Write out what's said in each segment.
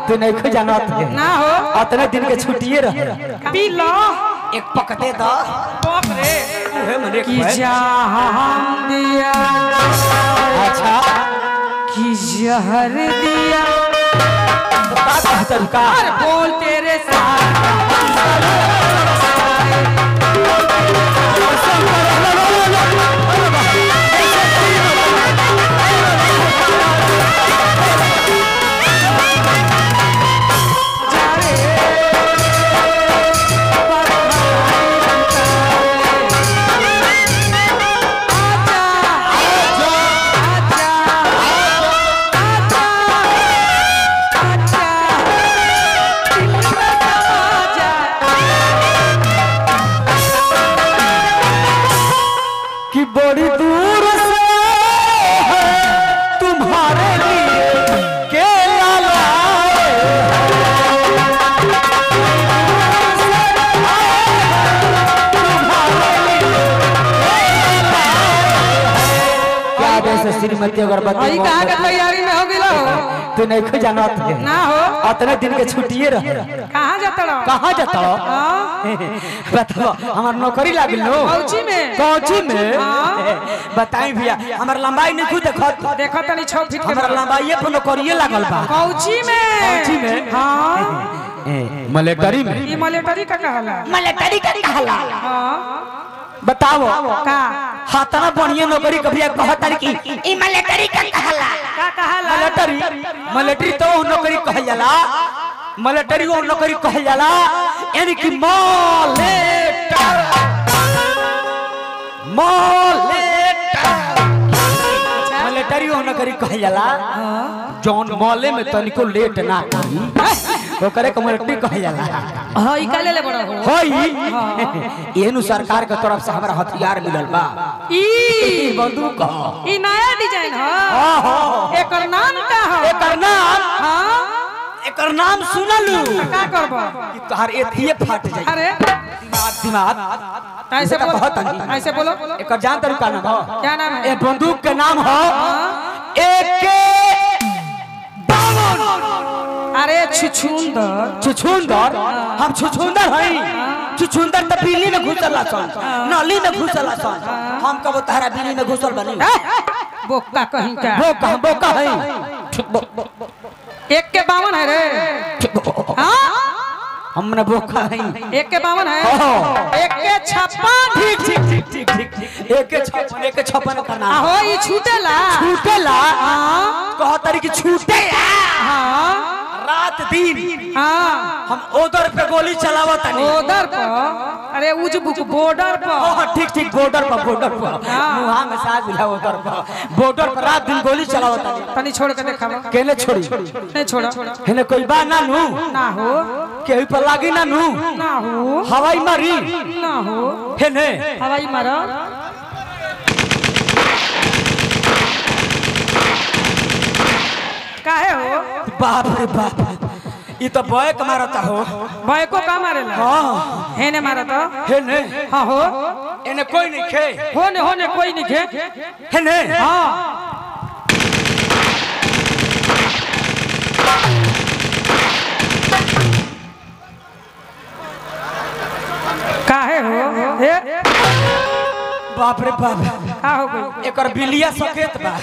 तू नहीं खो जानत है ना हो अतने दिन के छुट्टिए रहे पी लो एक पकते द बाप रे उहे मने कि जहां दिया अच्छा कि जहर दिया का अरे बोल तेरे साथ बड़ी दूर से है तुम्हारे लिए केला लाए क्या वैसे श्रीमती अगरबत्ती कहाँ के तैयारी में हो गिला हो तू नहीं खो जानत है ना हो अतने दिन के छुट्टिए रहे कहाँ जाता रहो कहाँ जाता बताओ हमार नौकरी लागिल नो कौची में बताई भैया हमार लंबाई नहीं खुद देखो तनी 6 फीट के हमार लंबाई पर नौकरी लागल बा कौची में हां मलेटरी में ई मलेटरी का कहला मलेटरी का कहला हां बताओ का हाथना बढ़िया नौकरी कभी कहता कि ई मलेटरी का कहला का कहला मलेटरी तो नौकरी कहल जाला मलेटरी वो नौकरी कहल जाला यानी कि मलेटर मलेटरी वो नौकरी कहल जाला जौन मॉले में तनिको लेट ना करी ओकरे के मलेटरी कहल जाला हां ई का ले बड़ा होई एनु सरकार के तरफ से हमरा हथियार मिलल बा ई बंदूक ई नया डिजाइन ह एकर नाम का ह एकर नाम हां एकर नाम सुनलू का करबो कि तोहार एथिए फाट जाई अरे दिमाग ऐसे बोलो एकर जान तरू का नाम हो क्या नाम है ए बंदूक के नाम हो AK-52 अरे छुछुंदर हम छुछुंदर हई छुछुंदर त बिल्ली में घुसला सन नली में घुसला सन हम कब तहरा बिल्ली में घुसल बनी बोका कहीं का बोका हई 1 के 52 है रे हां हमने बोका हई 1 के 52 है 1 के 56 ठीक 1 के 56 का नाम हो ई छूटेला हां कहतरी कि छूटे हां रात दिन हां हम उधर पे गोली चलावत नहीं उधर पर अरे उजबुक बॉर्डर पर ठीक बॉर्डर पर मुहा में साथ मिला उधर पर बॉर्डर पर रात दिन गोली चलावत नहीं तनी छोड़ के देखा केने छोड़ी नहीं छोड़ा हेने कोई बा ना नु ना हो केहू पर लागी ना नु ना हो हवाई मारी ना हो हेने हवाई मारो काहे हो बाप रे बाप ई तो बैक मारता हो बैको का मारेला हां हेने मारता हेने हां हो एने कोई नहीं खे होने कोई नहीं खे हेने हां काहे हो हे बाप रे बाप का हो गई एकर बिलिया सकेत बा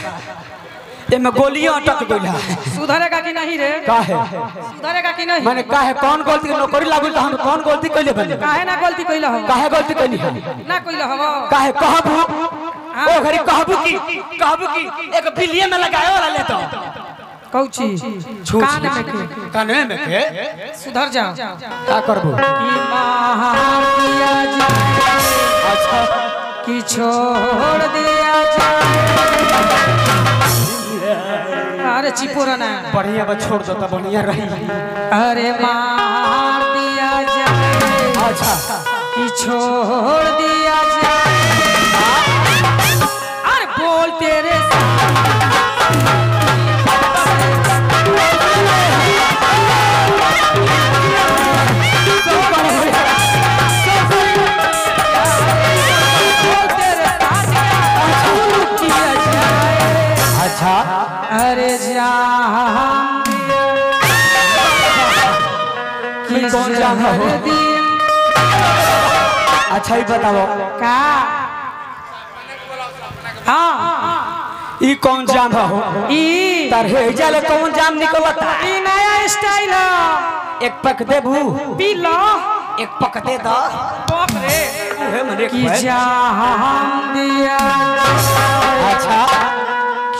एमे गोलियां अटक गइला सुधरेगा कि नहीं रे काहे सुधरेगा कि नहीं माने काहे कौन गलती नौकरी लागल त हम कौन गलती कइले बने काहे ना गलती कइला हो काहे गलती कइली है ना कइला हो काहे कहबू ओ घरी कहबू की एक बिलिया में लगाए वाला ले तो कौची कान में के सुधर जाओ का करबू कि महापिया जी अच्छा कि छोड़ दिया अरे चिपोरा ना बढ़िया बा छोड़ दो त बढ़िया रही अरे मार दिया जाए अच्छा कि छोड़ दिया जाए अरे बोल तेरे अच्छा अरे जा में कौन जाम हो? अच्छा ही बताओ का हाँ ई कौन जाम हो? ई तरहे जाले कौन जाम निकलता? ई नया स्टाइल है। एक पक देबू पी लो एक पक दे दो बाप रे उहे मने कि जाम दिया अच्छा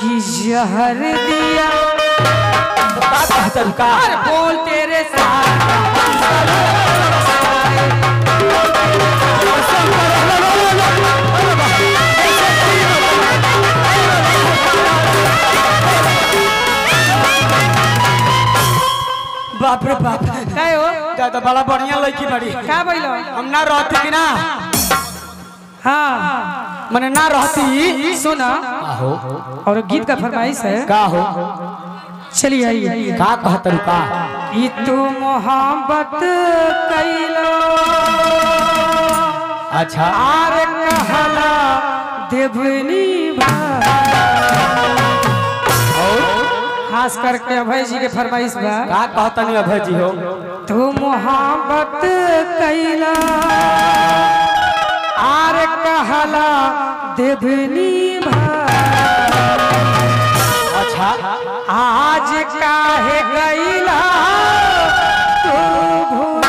कि जहर दिया बात कहतन का अरे बोल तेरे साथ बाप रे बाप काय हो तो बड़ा बढ़िया लड़की बड़ी का बोलो हम ना रहती कि ना हाँ मने ना रहती सुना हो और गीत का फरमाइश है का हो चलिए आइए का कहतन का कि तू मोहब्बत कैलो अच्छा आर कहला देवनी खास करके अभय जी के फरमाइश बा का कहतन अभय जी हो तू मोहब्बत कैला आर कहला देवनी अच्छा आज काहे गईला तू भूल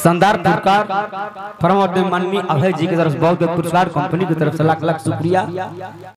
शानदार पुरस्कार परम माननीय अभय जी की तरफ से बहुत बहुत पुरस्कार कंपनी की तरफ से लाख लाख शुक्रिया।